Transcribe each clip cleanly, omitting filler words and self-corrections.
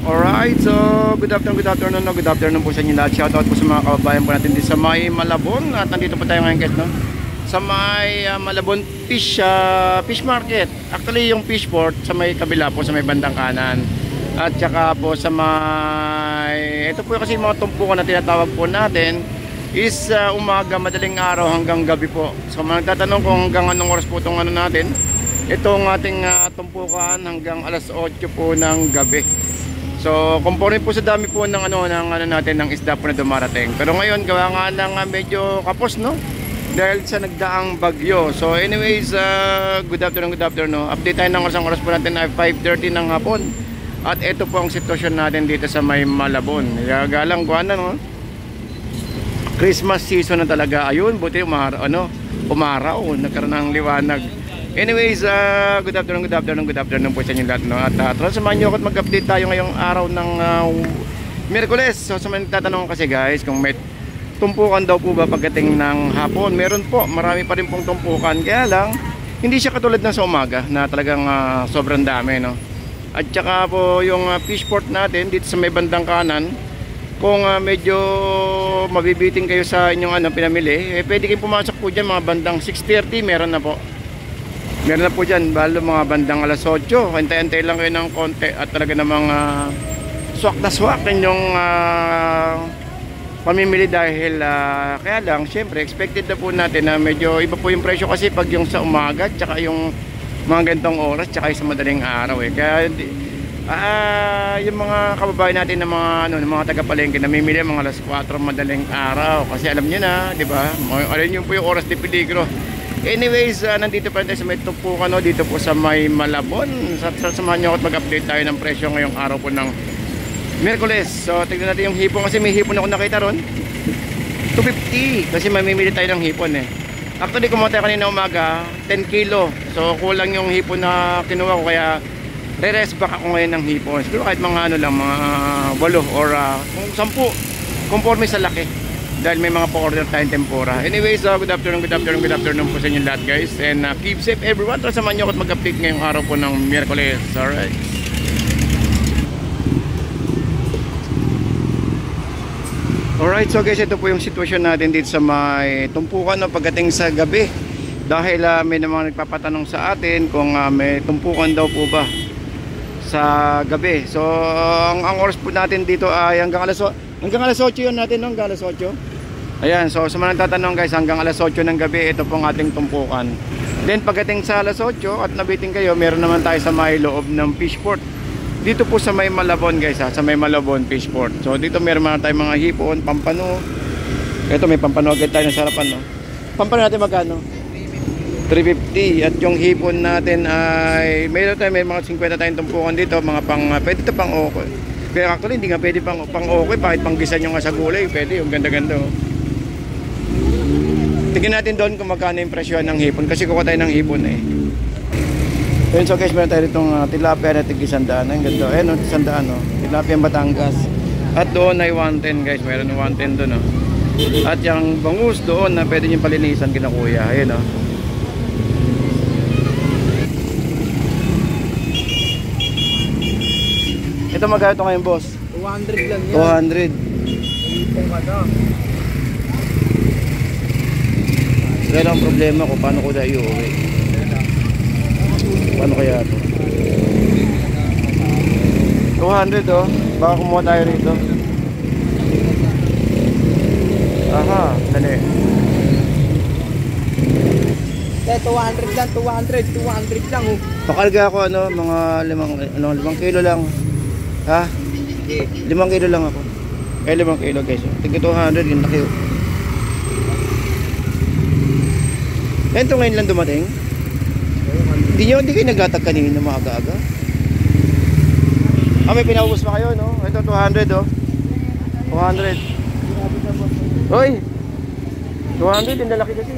Alright, so good afternoon, no? Good afternoon po sa inyo lahat. Shoutout po sa mga kababayan po natin dito sa may Malabon. At nandito po tayo ngayon guys, no? Sa may Malabon fish market. Actually yung fish port sa may kabila po, sa may bandang kanan. At saka po sa may, ito po kasi yung mga tumpukan na tinatawag po natin is umaga, madaling araw hanggang gabi po. So magtatanong kung hanggang anong oras po itong ano natin, itong ating tumpukan hanggang alas 8 po ng gabi. So, kumpare po sa dami po ng ano natin ng isda po na dumarating. Pero ngayon gawa nga ng medyo kapos, no? Dahil sa nagdaang bagyo. So, anyways, good afternoon. Update tayo ng oras po natin ay 5:30 ng hapon. At ito po ang sitwasyon natin dito sa may Malabon. Galang kuan na, no? Christmas season na talaga. Ayun, buti umaraw, nagkaroon ng liwanag. Anyways, good afternoon po sa inyo lahat, no? At samahan nyo ako at mag-update tayo ngayong araw ng Miyerkules. So sa mga nagtatanong kasi guys, kung may tumpukan daw po ba pagdating ng hapon, meron po, marami pa rin pong tumpukan. Kaya lang, hindi siya katulad ng sa umaga na talagang sobrang dami, no? At saka po yung fish port natin dito sa may bandang kanan, kung medyo mabibiting kayo sa inyong pinamili, pwede kayong pumasok po dyan mga bandang 6:30, meron na po. Meron na po dyan, balo mga bandang alas 8. Hintay-hintay lang kayo ng konti at talaga namang swak na swak yung pamimili dahil kaya lang, syempre, expected na po natin na medyo iba po yung presyo kasi pag yung sa umaga, tsaka yung mga ganitong oras, tsaka yung sa madaling araw Kaya yung mga kababayan natin ng mga taga-palengke namimili mga alas 4 madaling araw kasi alam niyo na, di ba? Alam niyo po yung oras de peligro. Anyways, nandito pa rin tayo sa may tumpukan, no? Dito po sa may Malabon. Samahan nyo ako at mag-update tayo ng presyo ngayong araw po ng Miyerkules. So tignan natin yung hipon kasi may hipon ako nakita ron 250 kasi mamimili tayo ng hipon Actually kumuha tayo kanina umaga 10 kilo. So kulang yung hipon na kinuha ko kaya re-rest back ako ngayon ng hipon. Siguro kahit mga mga 8 or kung 10 conforme sa laki. Dahil may mga pa-order tayong tempura. Anyways, good afternoon po sa inyo lahat guys. And keep safe everyone. Tara samahan nyo ako at mag-update ngayong araw po ng Miyerkules. Alright. Alright, so guys, ito po yung sitwasyon natin dito sa may tumpukan pagdating sa gabi. Dahil may namang nagpapatanong sa atin kung may tumpukan daw po ba sa gabi. So, ang oras po natin dito ay hanggang alas 8 yun natin, no? Hanggang alas 8. Ayan, so sa mga nagtatanong guys, hanggang alas 8 ng gabi, ito pong ating tumpukan. Then pagdating sa alas 8 at nabiting kayo, meron naman tayo sa may loob ng fish port. Dito po sa may Malabon guys, sa may Malabon fish port. So dito meron naman tayong mga hipon, pampano. Ito may pampano agad tayo sa harapan, no? Pampano natin magkano? 350. At yung hipon natin ay may mga 50 tayong tumpukan dito, mga pwede ito pang okay. Kaya actually hindi nga pwede pang okay, bakit pang gisa nyo nga sa gulay, pwede yung ganda-ganda Tingnan natin doon kung magkano yung presyo ng hipon kasi kuha tayo ng hipon Ayun, so guys, meron tayo itong tilapia na tig-100. Ang ganda, ayun 100 tilapia Batangas. At doon ay 110 guys, meron 110 doon At yung bangus doon na pwede nyo palinisan kina kuya. Ayun Ito magkano ito ngayon boss? 200 lang yan. 200. Hipon ka daw. Kaya lang problema ko, paano ko na iuwi? Paano kaya ito? 200 baka kumuha tayo rito. Aha, dali. 200 lang Pakalga ako mga 5 kilo lang. Ha? 5 kilo lang ako. 5 kilo guys. Tigil 200 yung laki Ito ngayon lang dumating? Hindi kayo naglatag kanina maaga-aga? May pinaubos pa kayo, no? Ito 200 200. Hoy! 200 yung lalaki kasi.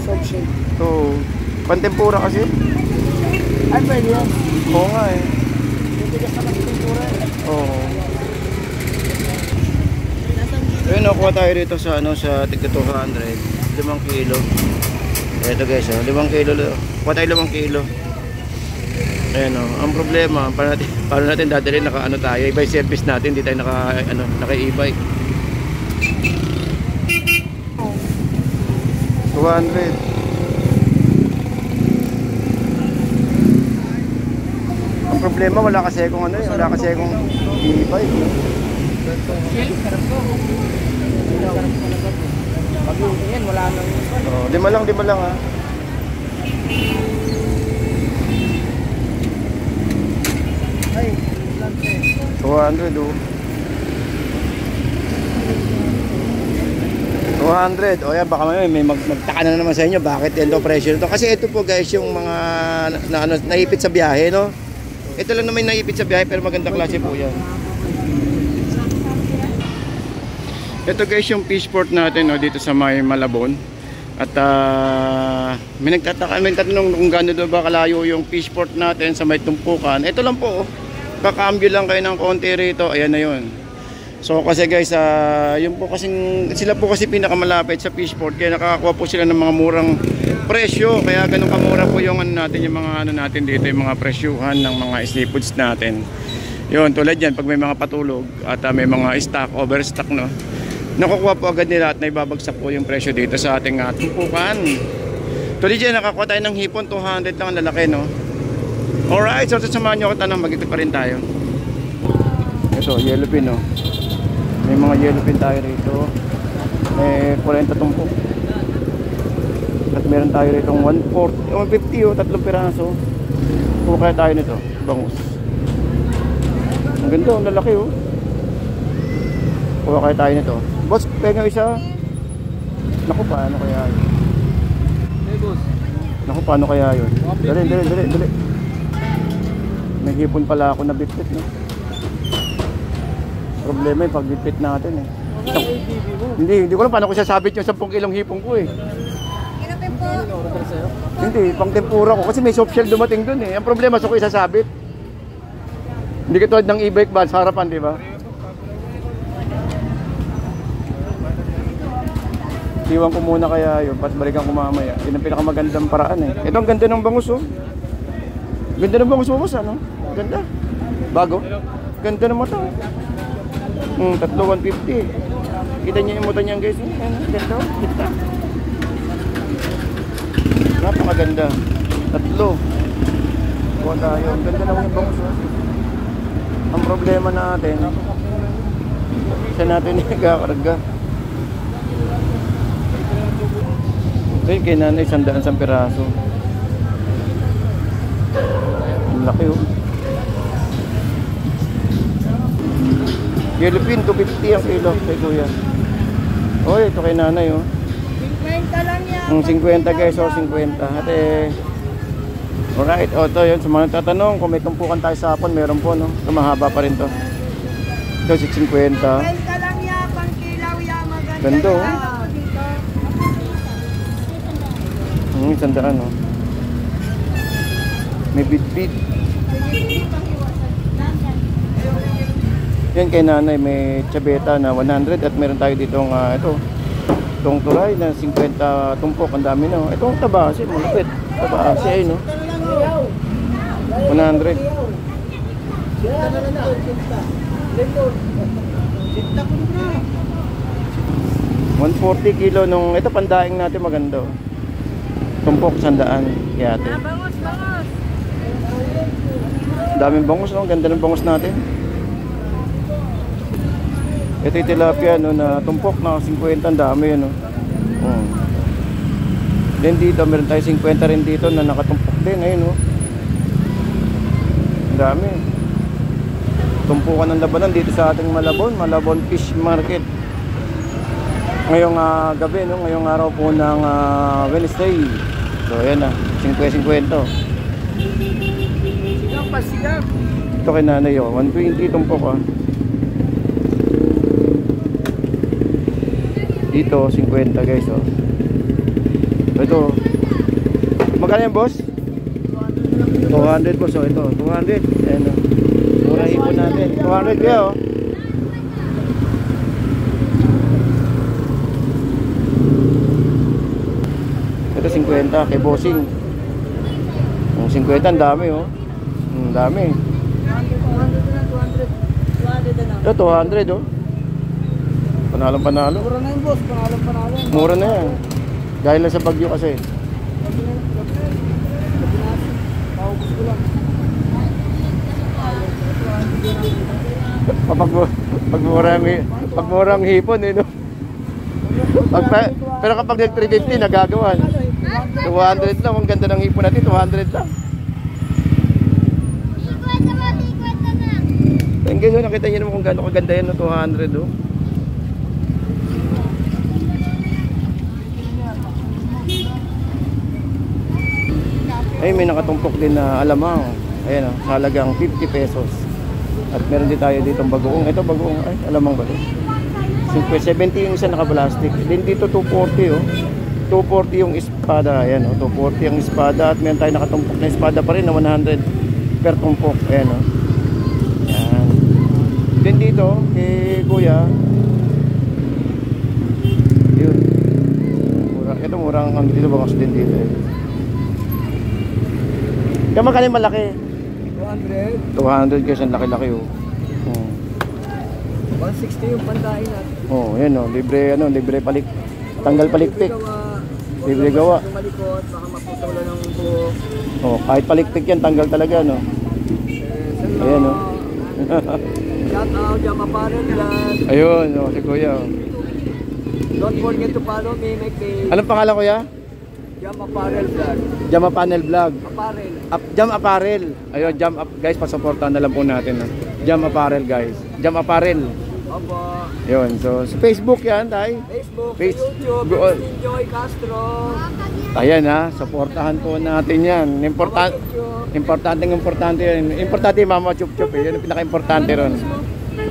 Soft shell. Ito, pantempura kasi. Ay, pwede yan. Oo nga Hindi ka sa tempura Oo. Ayun, nakuha tayo rito sa sa tigka 200. 5 kilo. Ito guys, 5 kilo. Kuha tayo 5 kilo. Ayan o, ang problema, paano natin dadalhin, naka ano tayo, i-bike service natin, hindi tayo naka-e-bike. 200. Ang problema, wala kasi kung ano eh, wala kasi kung e-bike. Pag yan, wala nang... Oh, lima lang ha. Ay, 200 oh. 200. O yan, baka may magtaka na naman sa inyo bakit yung low pressure to. Kasi ito po guys yung mga naipit sa biyahe, no? Ito lang naman naipit sa biyahe pero magandang klase po yan. Ito guys yung fishport natin, no, dito sa may Malabon. At may nagtatanong kung gaano daw ba kalayo yung fishport natin sa may tumpukan. Ito lang po, oh. Kakambyo lang kayo ng konti rito. Ayan na yun. So kasi guys, yun po kasing, sila po kasi pinakamalapit sa fishport. Kaya nakakakuha po sila ng mga murang presyo. Kaya ganun kamura po yung ano natin, yung mga ano natin dito, yung mga presyuhan ng mga seafoods natin. Yun, tulad yan, pag may mga patulog at may mga stock, overstock, no, nakukuha po agad nila at naibabagsak po yung presyo dito sa ating tumpukan. Tulad yan, nakakuha tayo ng hipon, 200 lang ang lalaki, no. Alright, so sasamahan nyo ako tanong, mag-ito pa rin tayo. Ito, yellowfin, no. May mga yellowfin tayo rito. May 40 tumpok. At meron tayo rito 150 o 3 piraso. Kuha kaya tayo nito, bangus. Ang ganda, ang lalaki oh. Kuha kaya tayo nito. Boss, penga isa. Naku, paano kaya yun? Hey, boss. Naku, paano kaya yun? Dali. May hipon pala ako na bitbit, no? Problema yung pagbitbit natin eh. Hindi ko alam paano ko sasabit yung 10 kilong hipon ko eh. Hindi, pang tempura ko kasi may soft shell dumating dun eh. Ang problema sa ko isasabit. Hindi katulad ng e-bike ba sa harapan, di ba? Iwan ko muna kaya yun, balikan ko mamaya. Yun ang pinakamagandang paraan eh. Ito ang ganda ng bangus oh. Ganda ng bangus mo boss, ano? Ganda. Bago. Ganda ng mata. 3,150. Kita niyo yung mata niyan guys. Ganda. Kita. Napakaganda. 3. Kuha tayo. Ganda naman yung bangus oh. Ang problema natin, siya natin ikakarga. Ito yung kay nanay, 100 sa piraso. Ang laki oh. Yellowfin, 250 ang kilo kay kuya. Oh, ito kay nanay oh. 50 lang yan. 50 guys, oh 50. Ate. Alright, oh to yun. Sa mga nagtatanong kung may tumpukan tayo sa hapon, meron po no. Ito mahaba pa rin to. Ito 650. 50 lang yan, pang kilaw yan, maganda. Ganda oh. Yan. 100 oh. May bit-bit. Yan kay nanay, may chabeta na 100 at meron tayo ditong itong turay na 50 tumpok. Ang dami na. Itong tabasi, malapit. Tabasi ay no. 100. 140 kilo nung ito pandaing natin maganda. Tumpok 100 kaya ate. Bangus. Daming bangus no, ganda ng bangus natin. Ito yung tilapia no, na tumpok na 50, ang dami yun no. Then dito meron tayo 50 rin dito na nakatumpok din, ayun no. Ang dami. Tumpukan ng labanan dito sa ating Malabon Fish Market. Ngayong gabi no, ngayong araw po ng Wednesday. So ayan na, 50. Sigang. Ito kay nanay oh, 120 tumpok ah. Dito 50 guys oh. Ito. Magkano yan boss? 200 boss oh, ito 200. Ayan oh. Mura ipon natin. 200 kaya oh. Ito 50 kay bossing. Yung 50 ang dami oh. Dami. 200 na, 200. 200 na. Ito, 200 oh. Panalo. Mura na yun, boss. Panalo. Mura na yan. Dahil lang sa bagyo kasi. Paubos ko lang. Pag murang hipon eh, no? Pero kapag nag-350 nagagawan. 200 lang, ang ganda ng hipon natin, 200 lang. Ayun guys, nakita nyo naman kung gaano kaganda yan, no? 200 oh. Ay, may nakatumpok din na alamang. Ayan oh, sa halagang 50 pesos. At meron din tayo ditong bagoong. Ito bagoong, ay alamang ba ito? 70 yung isa naka-plastic. Din dito 240 oh. 240 yung espada. Ayan oh, 240 yung espada. At meron tayo nakatumpok na espada pa rin na 100 per tumpok. Ayan oh. Ayan. Din dito, kay kuya. Yun. Ito murang ang dito bangos din dito eh. Kaya magkano yung malaki? 200 guys, ang laki-laki oh. 160 yung pandahin natin. Oh, yan oh, libre palik. Tanggal palikpik. Libre gawa. Malikot, baka maputulan ng buhok. Oh, kahit palikpik yan, tanggal talaga no. Ayan oh. Shout out, Jama Apparel Vlog. Ayun, oh, si kuya oh. Don't forget to follow me, my page. Anong pangalan kuya? Jama Apparel Vlog. Jam Panel Vlog. Apparel. Jam Apparel. Ayun, Jam guys, pasuportahan na lang po natin no. Jam Apparel guys. Jam Apparel. Opo. Yun, so sa Facebook yan, tay. Facebook, YouTube. YouTube, Joy Castro. Ayan ha, supportahan po natin yan. Importante yan. Importante yung Mama Chup Chup eh. Yan ang pinaka-importante ron.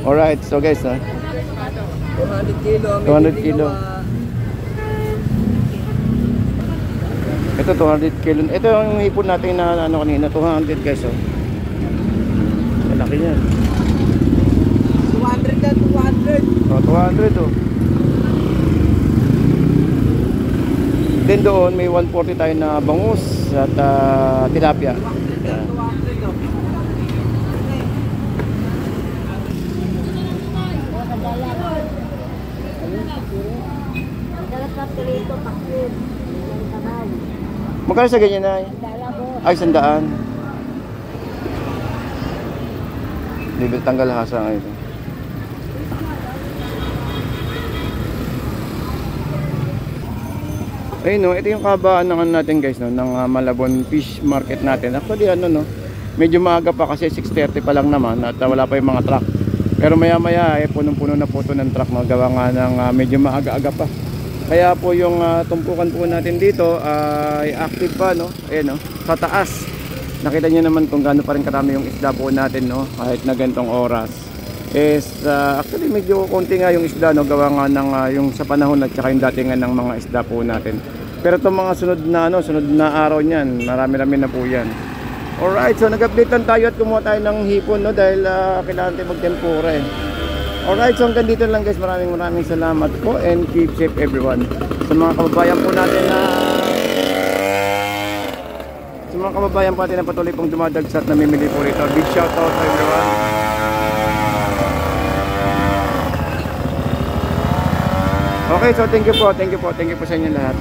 Alright, so guys ha. 200 kilo. 200 kilo. Ito 200 kilo. Ito yung ipon natin na ano kanina, 200 guys oh. Malaki yan. 200 na, 200. Oh, 200 oh. Then doon may 140 tayo na bangus at tilapia. Yan. Magkano sa ganyan na? Ay, 100. Libre tanggal hasa ngayon. Ayun no, ito yung kabaan ng natin guys no, ng Malabon Fish Market natin. Actually ano no, medyo maaga pa kasi 6:30 pa lang naman at wala pa yung mga truck. Pero maya maya punong-puno na po ito ng truck no, gawa nga ng medyo maaga-aga pa. Kaya po yung tumpukan po natin dito ay active pa no. Ayun no, sa taas. Nakita niyo naman kung gaano pa rin karami yung isda po natin no, kahit na ganitong oras. Actually medyo konti nga yung isda no, gawa nga ng yung sa panahon at saka yung datingan ng mga isda po natin. Pero itong mga sunod na araw niyan, marami-rami na po yan. Alright, so nag-update lang tayo at kumuha tayo ng hipon no, dahil kailangan tayo magtempura eh. Alright, so hanggang dito lang guys, maraming salamat po and keep safe everyone. Sa mga kababayan po natin na patuloy pong dumadagsat na mimili po rito, big shout out to everyone. Okay, so thank you po sa inyo lahat.